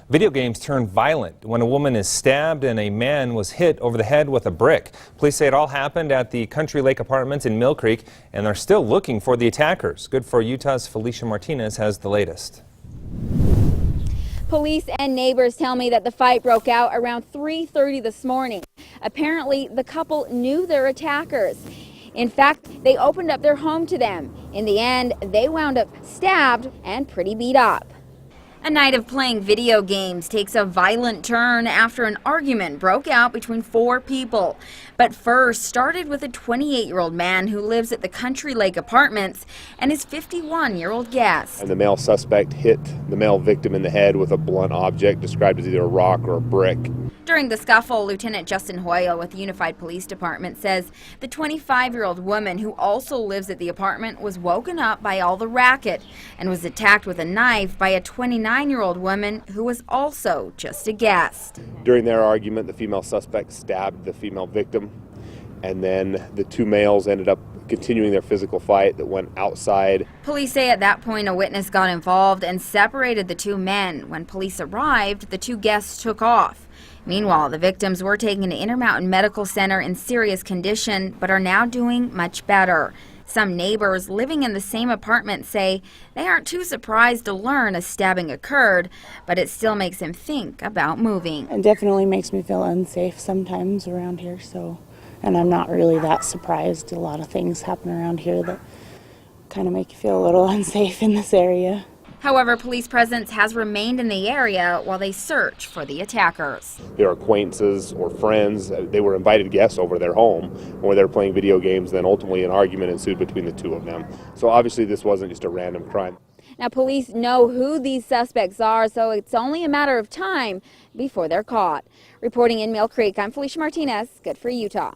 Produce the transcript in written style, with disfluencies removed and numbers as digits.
Video games turned violent when a woman is stabbed and a man was hit over the head with a brick. Police say it all happened at the Country Lake Apartments in Mill Creek, and they're still looking for the attackers. Good for Utah's Felicia Martinez has the latest. Police and neighbors tell me that the fight broke out around 3:30 this morning. Apparently, the couple knew their attackers. In fact, they opened up their home to them. In the end, they wound up stabbed and pretty beat up. A night of playing video games takes a violent turn after an argument broke out between four people. But first started with a 28-year-old man who lives at the Country Lake Apartments and his 51-year-old guest. And the male suspect hit the male victim in the head with a blunt object described as either a rock or a brick. During the scuffle, Lieutenant Justin Hoyle with the Unified Police Department says the 25-year-old woman who also lives at the apartment was woken up by all the racket and was attacked with a knife by a 29-year-old woman who was also just a guest. During their argument, the female suspect stabbed the female victim, and then the two males ended up continuing their physical fight that went outside. Police say at that point a witness got involved and separated the two men. When police arrived, the two guests took off. Meanwhile, the victims were taken to Intermountain Medical Center in serious condition, but are now doing much better. Some neighbors living in the same apartment say they aren't too surprised to learn a stabbing occurred, but it still makes them think about moving. It definitely makes me feel unsafe sometimes around here, and I'm not really that surprised. A lot of things happen around here that kind of make you feel a little unsafe in this area. However, police presence has remained in the area while they search for the attackers. Their acquaintances or friends, they were invited guests over their home where they were playing video games. Then ultimately an argument ensued between the two of them. So obviously this wasn't just a random crime. Now, police know who these suspects are, so it's only a matter of time before they're caught. Reporting in Mill Creek, I'm Felicia Martinez. Good for Utah.